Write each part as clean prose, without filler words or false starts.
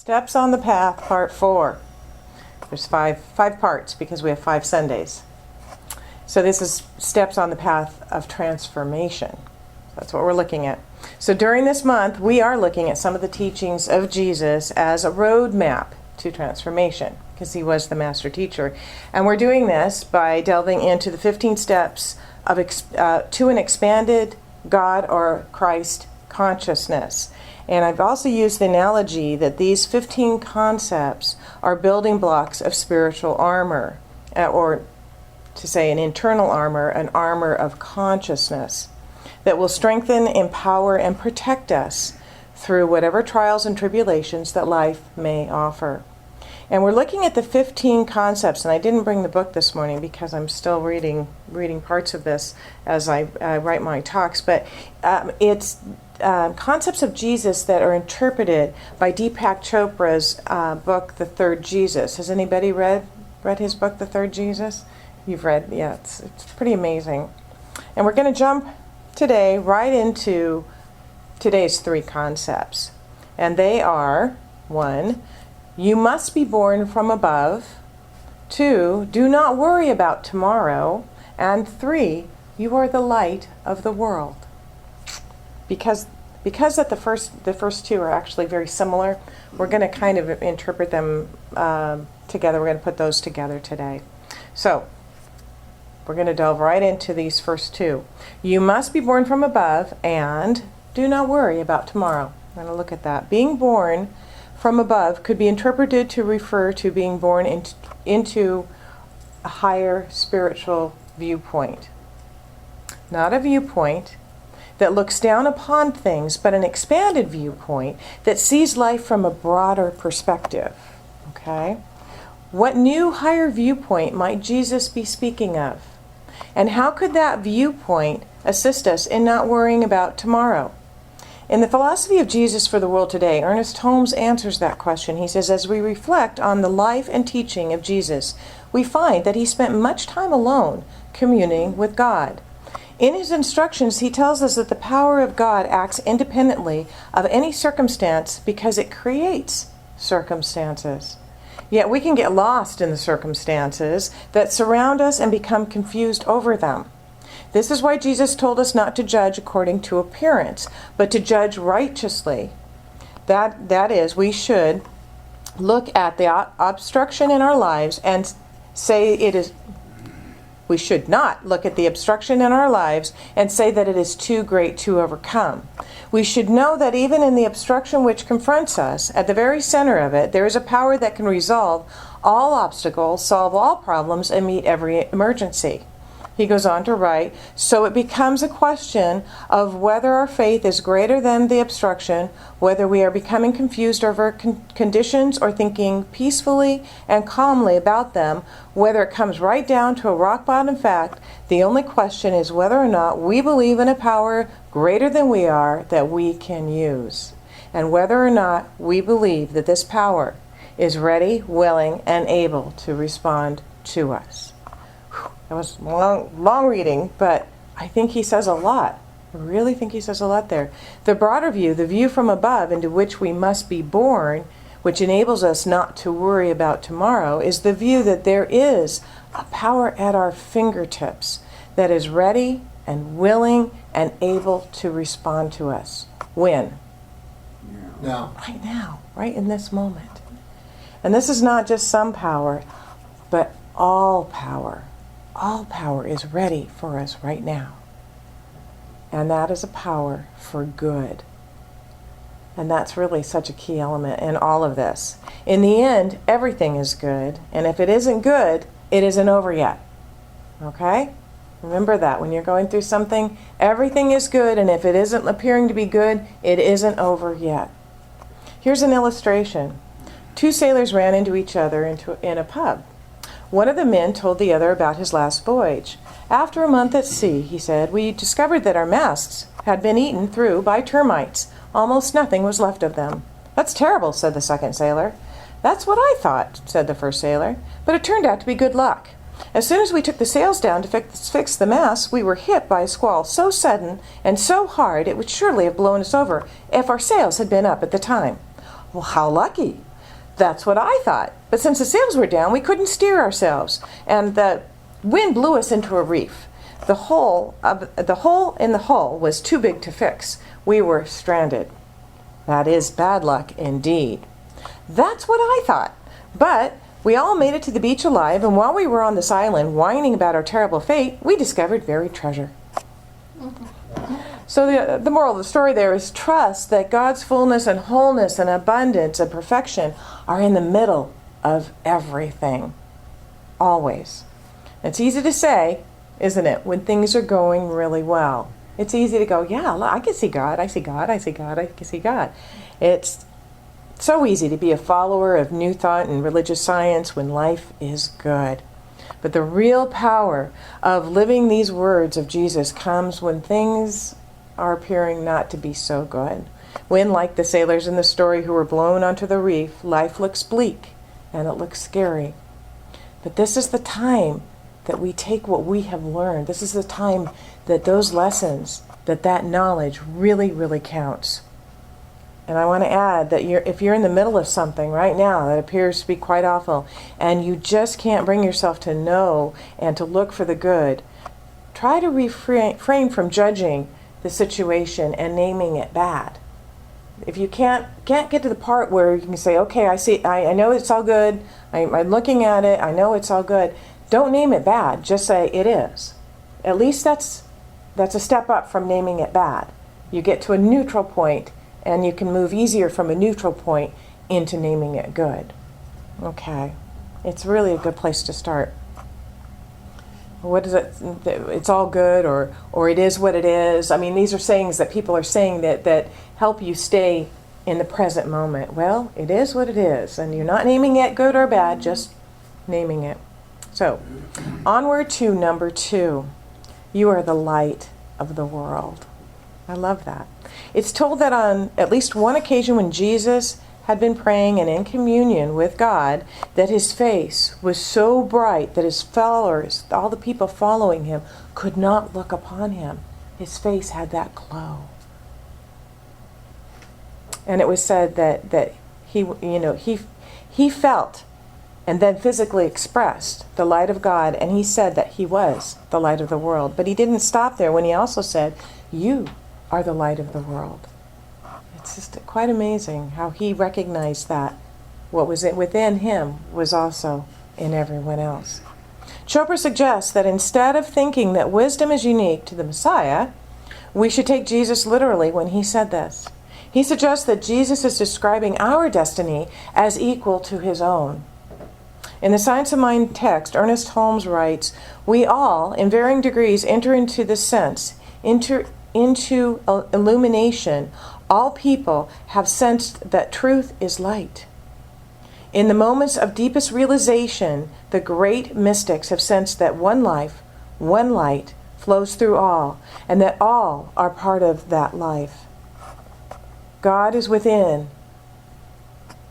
Steps on the Path, Part 4. There's five parts because we have 5 Sundays. So this is Steps on the Path of Transformation. That's what we're looking at. So during this month, we are looking at some of the teachings of Jesus as a roadmap to transformation, because he was the master teacher. And we're doing this by delving into the 15 steps of to an expanded God or Christ consciousness. And I've also used the analogy that these 15 concepts are building blocks of spiritual armor, or to say an internal armor, an armor of consciousness that will strengthen, empower, and protect us through whatever trials and tribulations that life may offer. And we're looking at the 15 concepts, and I didn't bring the book this morning because I'm still reading parts of this as I write my talks, but it's concepts of Jesus that are interpreted by Deepak Chopra's book, The Third Jesus. Has anybody read his book, The Third Jesus? You've read, yeah, it's pretty amazing. And we're going to jump today right into today's 3 concepts. And they are, 1, you must be born from above. 2, do not worry about tomorrow. And 3, you are the light of the world. Because that the first 2 are actually very similar, we're going to kind of interpret them together. We're going to put those together today. So we're going to delve right into these first 2. You must be born from above, and do not worry about tomorrow. We're going to look at that. Being born from above could be interpreted to refer to being born into a higher spiritual viewpoint. Not a viewpoint that looks down upon things, but an expanded viewpoint that sees life from a broader perspective. Okay? What new higher viewpoint might Jesus be speaking of? And how could that viewpoint assist us in not worrying about tomorrow? In the Philosophy of Jesus for the World Today, Ernest Holmes answers that question. He says, as we reflect on the life and teaching of Jesus, we find that he spent much time alone communing with God. In his instructions, he tells us that the power of God acts independently of any circumstance because it creates circumstances. Yet we can get lost in the circumstances that surround us and become confused over them. This is why Jesus told us not to judge according to appearance, but to judge righteously. That is, we should look at the obstruction in our lives and say it is. We should not look at the obstruction in our lives and say that it is too great to overcome. We should know that even in the obstruction which confronts us, at the very center of it, there is a power that can resolve all obstacles, solve all problems, and meet every emergency. He goes on to write, so it becomes a question of whether our faith is greater than the obstruction, whether we are becoming confused over conditions or thinking peacefully and calmly about them, whether it comes right down to a rock bottom fact. The only question is whether or not we believe in a power greater than we are that we can use, and whether or not we believe that this power is ready, willing, and able to respond to us. That was long reading, but I think he says a lot. I really think he says a lot there. The broader view, the view from above into which we must be born, which enables us not to worry about tomorrow, is the view that there is a power at our fingertips that is ready and willing and able to respond to us. When? Now. Right now, right in this moment. And this is not just some power, but all power. All power is ready for us right now. And that is a power for good. And that's really such a key element in all of this. In the end, everything is good. And if it isn't good, it isn't over yet. Okay? Remember that. When you're going through something, everything is good. And if it isn't appearing to be good, it isn't over yet. Here's an illustration. 2 sailors ran into each other in a pub. One of the men told the other about his last voyage. After a month at sea, he said, we discovered that our masts had been eaten through by termites. Almost nothing was left of them. That's terrible, said the second sailor. That's what I thought, said the first sailor, but it turned out to be good luck. As soon as we took the sails down to fix the masts, we were hit by a squall so sudden and so hard it would surely have blown us over if our sails had been up at the time. Well, how lucky! That's what I thought. But since the sails were down, we couldn't steer ourselves. And the wind blew us into a reef. The hole in the hull was too big to fix. We were stranded. That is bad luck indeed. That's what I thought. But we all made it to the beach alive, and while we were on this island whining about our terrible fate, we discovered buried treasure. So the moral of the story there is trust that God's fullness and wholeness and abundance and perfection are in the middle of everything. Always. It's easy to say, isn't it, when things are going really well. It's easy to go, yeah, I can see God, I see God, I see God, I can see God. It's so easy to be a follower of New Thought and religious science when life is good. But the real power of living these words of Jesus comes when things are appearing not to be so good. When, like the sailors in the story who were blown onto the reef, life looks bleak and it looks scary. But this is the time that we take what we have learned. This is the time that those lessons, that knowledge really, really counts. And I want to add that if you're in the middle of something right now that appears to be quite awful, and you just can't bring yourself to know and to look for the good, try to refrain from judging the situation and naming it bad. If you can't get to the part where you can say, okay, I know it's all good, I'm looking at it, I know it's all good, don't name it bad, just say it is. At least that's a step up from naming it bad. You get to a neutral point, and you can move easier from a neutral point into naming it good. Okay, it's really a good place to start. What is it? It's all good, or it is what it is. I mean, these are sayings that people are saying that help you stay in the present moment. Well, it is what it is, and you're not naming it good or bad, just naming it. So, onward to number 2. You are the light of the world. I love that. It's told that on at least one occasion when Jesus had been praying and in communion with God, that his face was so bright that his followers, all the people following him, could not look upon him. His face had that glow. And it was said that he felt and then physically expressed the light of God, and he said that he was the light of the world. But he didn't stop there when he also said, you are the light of the world. It's just quite amazing how he recognized that what was within him was also in everyone else. Chopra suggests that instead of thinking that wisdom is unique to the Messiah, we should take Jesus literally when he said this. He suggests that Jesus is describing our destiny as equal to his own. In the Science of Mind text, Ernest Holmes writes, we all, in varying degrees, enter into the sense, into illumination. All people have sensed that truth is light. In the moments of deepest realization, the great mystics have sensed that one life, one light, flows through all, and that all are part of that life. God is within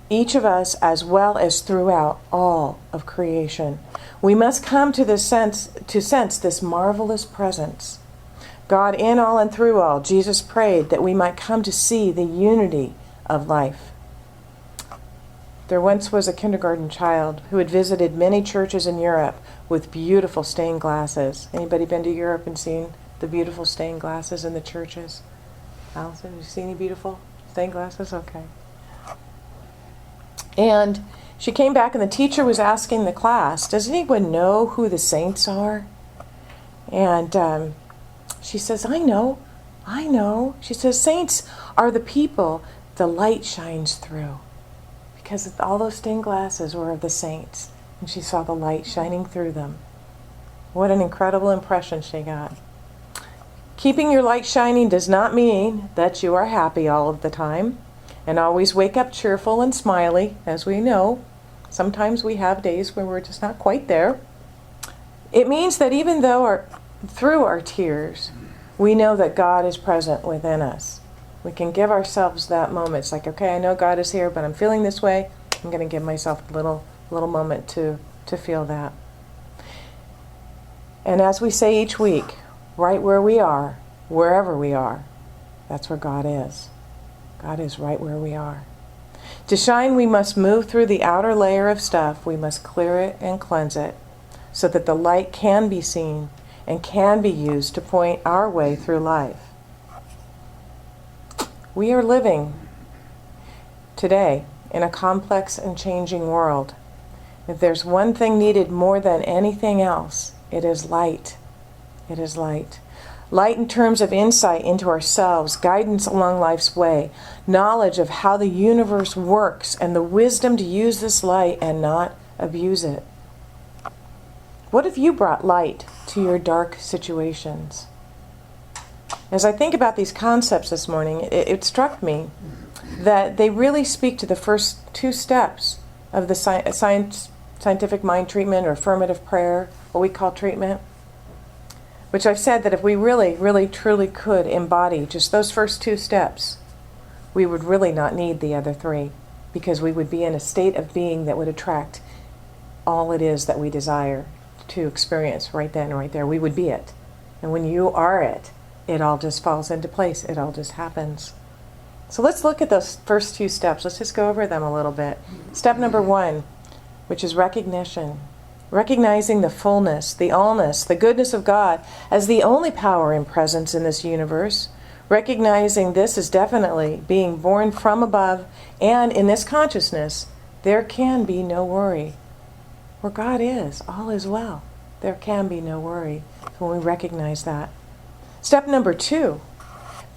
each of us as well as throughout all of creation. We must come to sense this marvelous presence. God in all and through all, Jesus prayed that we might come to see the unity of life. There once was a kindergarten child who had visited many churches in Europe with beautiful stained glasses. Anybody been to Europe and seen the beautiful stained glasses in the churches? Allison, have you seen any beautiful stained glasses? Okay. And she came back and the teacher was asking the class, does anyone know who the saints are? And she says, I know. She says, saints are the people the light shines through. Because all those stained glasses were of the saints. And she saw the light shining through them. What an incredible impression she got. Keeping your light shining does not mean that you are happy all of the time. And always wake up cheerful and smiley, as we know. Sometimes we have days when we're just not quite there. It means that even though through our tears, we know that God is present within us. We can give ourselves that moment. It's like, okay, I know God is here, but I'm feeling this way. I'm going to give myself a little moment to feel that. And as we say each week, right where we are, wherever we are, that's where God is. God is right where we are. To shine, we must move through the outer layer of stuff. We must clear it and cleanse it so that the light can be seen and can be used to point our way through life. We are living today in a complex and changing world. If there's one thing needed more than anything else, it is light. It is light. Light in terms of insight into ourselves, guidance along life's way, knowledge of how the universe works, and the wisdom to use this light and not abuse it. What if you brought light to your dark situations? As I think about these concepts this morning, it struck me that they really speak to the first two steps of the scientific mind treatment or affirmative prayer, what we call treatment, which I've said that if we really, really, truly could embody just those first two steps, we would really not need the other three, because we would be in a state of being that would attract all it is that we desire to experience right then, right there. We would be it. And when you are it, it all just falls into place. It all just happens. So let's look at those first two steps. Let's just go over them a little bit. Step number 1, which is recognition. Recognizing the fullness, the allness, the goodness of God as the only power and presence in this universe. Recognizing this is definitely being born from above, and in this consciousness, there can be no worry. Where God is, all is well. There can be no worry when we recognize that. Step number 2,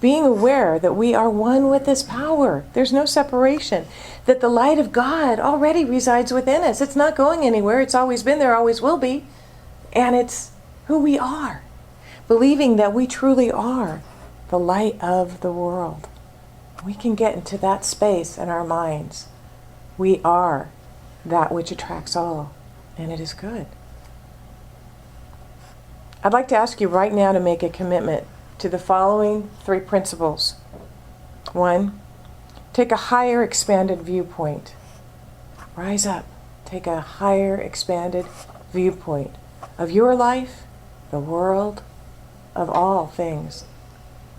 being aware that we are one with this power. There's no separation. That the light of God already resides within us. It's not going anywhere. It's always been there, always will be. And it's who we are. Believing that we truly are the light of the world. We can get into that space in our minds. We are that which attracts all. And it is good. I'd like to ask you right now to make a commitment to the following 3 principles. 1, take a higher expanded viewpoint. Rise up. Take a higher expanded viewpoint of your life, the world, of all things.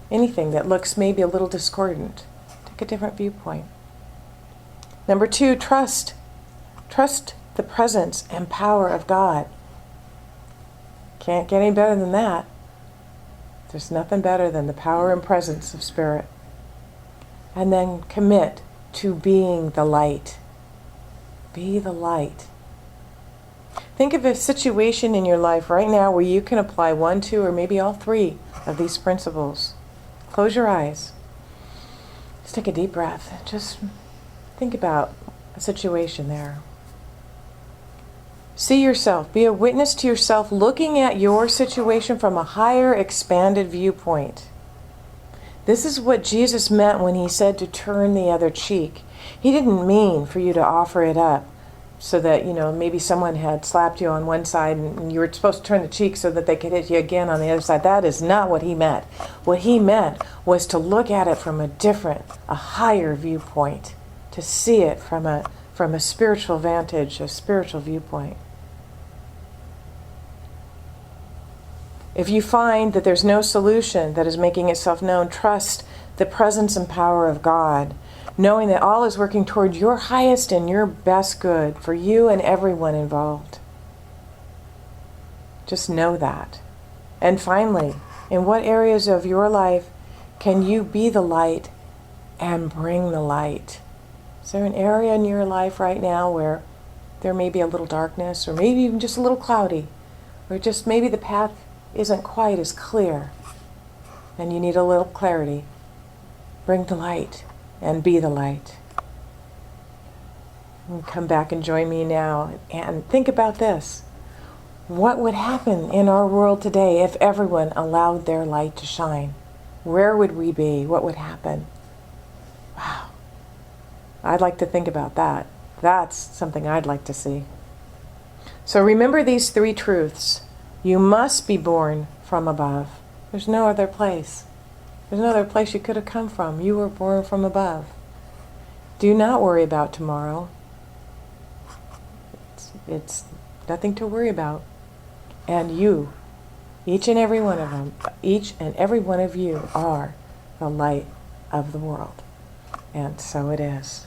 Anything that looks maybe a little discordant. Take a different viewpoint. Number 2, trust. Trust the presence and power of God. Can't get any better than that. There's nothing better than the power and presence of Spirit. And then commit to being the light. Be the light. Think of a situation in your life right now where you can apply 1, 2, or maybe all 3 of these principles. Close your eyes. Just take a deep breath. Just think about a situation there. See yourself. Be a witness to yourself looking at your situation from a higher, expanded viewpoint. This is what Jesus meant when he said to turn the other cheek. He didn't mean for you to offer it up so that, maybe someone had slapped you on one side and you were supposed to turn the cheek so that they could hit you again on the other side. That is not what he meant. What he meant was to look at it from a higher viewpoint, to see it from a spiritual vantage, a spiritual viewpoint. If you find that there's no solution that is making itself known, trust the presence and power of God, knowing that all is working toward your highest and your best good for you and everyone involved. Just know that. And finally, in what areas of your life can you be the light and bring the light? Is there an area in your life right now where there may be a little darkness, or maybe even just a little cloudy, or just maybe the path isn't quite as clear and you need a little clarity? Bring the light and be the light. And come back and join me now and think about this. What would happen in our world today if everyone allowed their light to shine? Where would we be? What would happen? Wow. I'd like to think about that. That's something I'd like to see. So remember these 3 truths. You must be born from above. There's no other place. There's no other place you could have come from. You were born from above. Do not worry about tomorrow. It's nothing to worry about. And you, each and every one of you are the light of the world. And so it is.